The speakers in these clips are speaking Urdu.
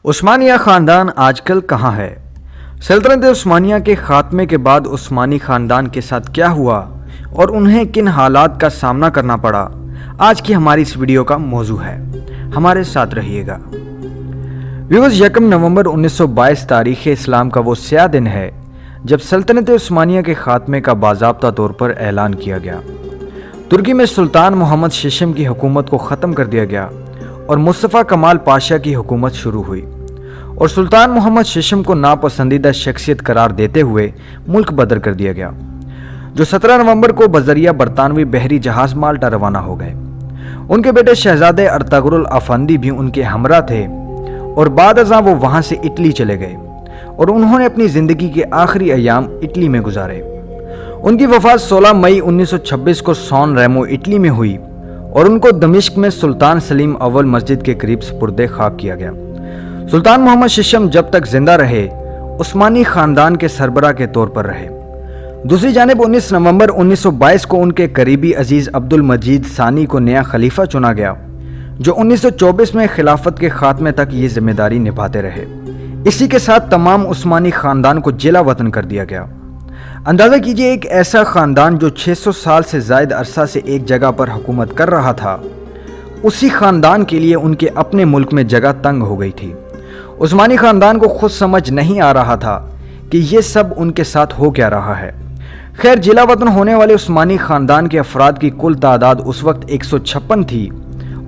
عثمانیہ خاندان آج کل کہاں ہے؟ سلطنت عثمانیہ کے خاتمے کے بعد عثمانی خاندان کے ساتھ کیا ہوا اور انہیں کن حالات کا سامنا کرنا پڑا، آج کی ہماری اس ویڈیو کا موضوع ہے۔ ہمارے ساتھ رہیے گا۔ ویورز، 1 نومبر 1922 تاریخ اسلام کا وہ سیاہ دن ہے جب سلطنت عثمانیہ کے خاتمے کا باضابطہ طور پر اعلان کیا گیا۔ ترکی میں سلطان محمد ششم کی حکومت کو ختم کر دیا گیا اور مصطفیٰ کمال پاشا کی حکومت شروع ہوئی، اور سلطان محمد ششم کو ناپسندیدہ شخصیت قرار دیتے ہوئے ملک بدر کر دیا گیا، جو 17 نومبر کو بذریعہ برطانوی بحری جہاز مالٹا روانہ ہو گئے۔ ان کے بیٹے شہزادے ارطغرل افندی بھی ان کے ہمراہ تھے، اور بعد ازاں وہ وہاں سے اٹلی چلے گئے اور انہوں نے اپنی زندگی کے آخری ایام اٹلی میں گزارے۔ ان کی وفات 16 مئی 1926 کو سان ریمو اٹلی میں ہوئی، اور ان کو دمشق میں سلطان سلیم اول مسجد کے قریب سپرد خاک کیا گیا۔ سلطان محمد ششم جب تک زندہ رہے عثمانی خاندان کے سربراہ کے طور پر رہے۔ دوسری جانب 19 نومبر 1922 کو ان کے قریبی عزیز عبد المجید ثانی کو نیا خلیفہ چنا گیا، جو 1924 میں خلافت کے خاتمے تک یہ ذمہ داری نبھاتے رہے۔ اسی کے ساتھ تمام عثمانی خاندان کو جلا وطن کر دیا گیا۔ اندازہ کیجئے، ایک ایسا خاندان جو 600 سال سے زائد عرصہ سے ایک جگہ پر حکومت کر رہا تھا، اسی خاندان کے لیے ان کے اپنے ملک میں جگہ تنگ ہو گئی تھی۔ عثمانی خاندان کو خود سمجھ نہیں آ رہا تھا کہ یہ سب ان کے ساتھ ہو کیا رہا ہے۔ خیر، جلا وطن ہونے والے عثمانی خاندان کے افراد کی کل تعداد اس وقت 156 تھی۔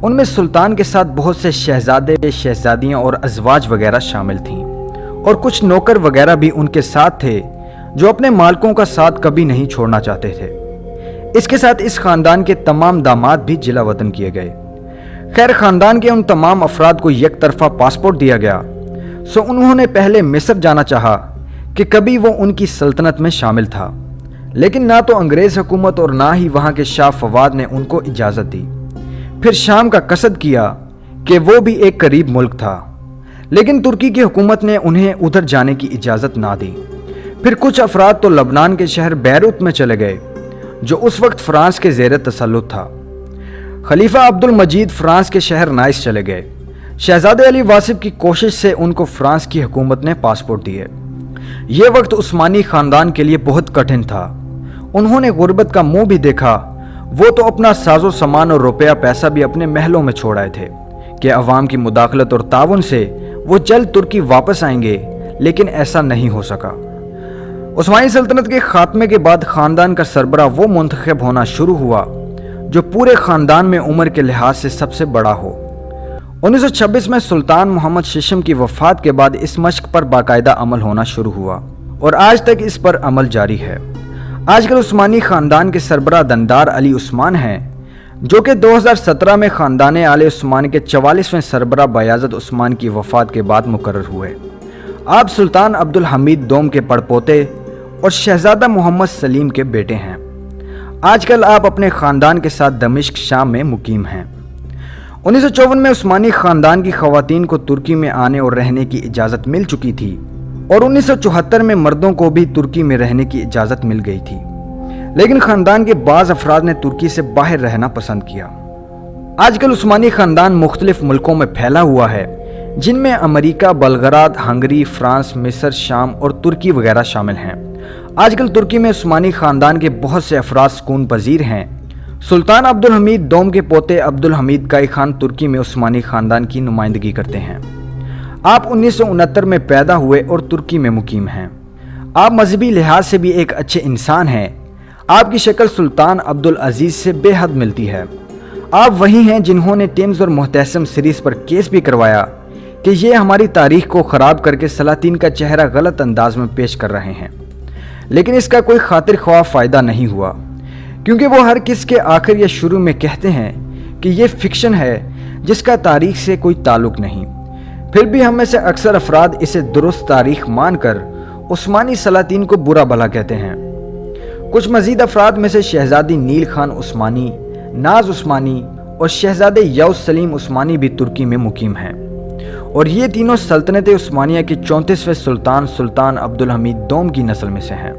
ان میں سلطان کے ساتھ بہت سے شہزادے، شہزادیاں اور ازواج وغیرہ شامل تھیں، اور کچھ نوکر وغیرہ بھی ان کے ساتھ تھے جو اپنے مالکوں کا ساتھ کبھی نہیں چھوڑنا چاہتے تھے۔ اس کے ساتھ اس خاندان کے تمام داماد بھی جلا وطن کیے گئے۔ خیر، خاندان کے ان تمام افراد کو یک طرفہ پاسپورٹ دیا گیا، سو انہوں نے پہلے مصر جانا چاہا کہ کبھی وہ ان کی سلطنت میں شامل تھا، لیکن نہ تو انگریز حکومت اور نہ ہی وہاں کے شاہ فواد نے ان کو اجازت دی۔ پھر شام کا قصد کیا کہ وہ بھی ایک قریب ملک تھا، لیکن ترکی کی حکومت نے انہیں ادھر جانے کی اجازت نہ دی۔ پھر کچھ افراد تو لبنان کے شہر بیروت میں چلے گئے، جو اس وقت فرانس کے زیر تسلط تھا۔ خلیفہ عبد المجید فرانس کے شہر نائس چلے گئے۔ شہزادے علی واصف کی کوشش سے ان کو فرانس کی حکومت نے پاسپورٹ دیے۔ یہ وقت عثمانی خاندان کے لیے بہت کٹھن تھا۔ انہوں نے غربت کا منہ بھی دیکھا۔ وہ تو اپنا ساز و سامان اور روپیہ پیسہ بھی اپنے محلوں میں چھوڑ آئے تھے کہ عوام کی مداخلت اور تعاون سے وہ جلد ترکی واپس آئیں گے، لیکن ایسا نہیں ہو سکا۔ عثمانی سلطنت کے خاتمے کے بعد خاندان کا سربراہ وہ منتخب ہونا شروع ہوا جو پورے خاندان میں عمر کے لحاظ سے سب سے بڑا ہو۔ 1926 میں سلطان محمد ششم کی وفات کے بعد اس مشق پر باقاعدہ عمل ہونا شروع ہوا، اور آج تک اس پر عمل جاری ہے۔ آج کل عثمانی خاندان کے سربراہ دندار علی عثمان ہیں، جو کہ 2017 میں خاندان آل عثمان کے 44ویں سربراہ بایزید عثمان کی وفات کے بعد مقرر ہوئے۔ آپ سلطان عبد الحمید دوم کے پڑپوتے اور شہزادہ محمد سلیم کے بیٹے ہیں۔ آج کل آپ اپنے خاندان کے ساتھ دمشق، شام میں مقیم ہیں۔ 1954 میں عثمانی خاندان کی خواتین کو ترکی میں آنے اور رہنے کی اجازت مل چکی تھی، اور 1974 میں مردوں کو بھی ترکی میں رہنے کی اجازت مل گئی تھی، لیکن خاندان کے بعض افراد نے ترکی سے باہر رہنا پسند کیا۔ آج کل عثمانی خاندان مختلف ملکوں میں پھیلا ہوا ہے، جن میں امریکہ، بلغراد، ہنگری، فرانس، مصر، شام اور ترکی وغیرہ شامل ہیں۔ آج کل ترکی میں عثمانی خاندان کے بہت سے افراد سکون پذیر ہیں۔ سلطان عبد الحمید دوم کے پوتے عبد الحمید کائی خان ترکی میں عثمانی خاندان کی نمائندگی کرتے ہیں۔ آپ 1969 میں پیدا ہوئے اور ترکی میں مقیم ہیں۔ آپ مذہبی لحاظ سے بھی ایک اچھے انسان ہیں۔ آپ کی شکل سلطان عبد العزیز سے بے حد ملتی ہے۔ آپ وہی ہیں جنہوں نے ٹیمز اور محتشم سیریز پر کیس بھی کروایا کہ یہ ہماری تاریخ کو خراب کر کے سلاطین کا چہرہ غلط انداز میں پیش کر رہے ہیں، لیکن اس کا کوئی خاطر خواہ فائدہ نہیں ہوا، کیونکہ وہ ہر کس کے آخر یا شروع میں کہتے ہیں کہ یہ فکشن ہے جس کا تاریخ سے کوئی تعلق نہیں۔ پھر بھی ہم میں سے اکثر افراد اسے درست تاریخ مان کر عثمانی سلاطین کو برا بھلا کہتے ہیں۔ کچھ مزید افراد میں سے شہزادی نیل خان عثمانی، ناز عثمانی اور شہزادے یوز سلیم عثمانی بھی ترکی میں مقیم ہیں، اور یہ تینوں سلطنت عثمانیہ کے 34ویں سلطان عبد الحمید دوم کی نسل میں سے ہیں۔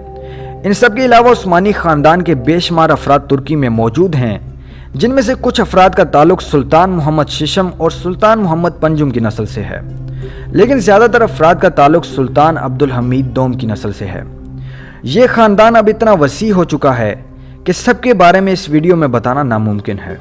ان سب کے علاوہ عثمانی خاندان کے بے شمار افراد ترکی میں موجود ہیں جن میں سے کچھ افراد کا تعلق سلطان محمد ششم اور سلطان محمد پنجم کی نسل سے ہے، لیکن زیادہ تر افراد کا تعلق سلطان عبدالحمید دوم کی نسل سے ہے۔ یہ خاندان اب اتنا وسیع ہو چکا ہے کہ سب کے بارے میں اس ویڈیو میں بتانا ناممکن ہے۔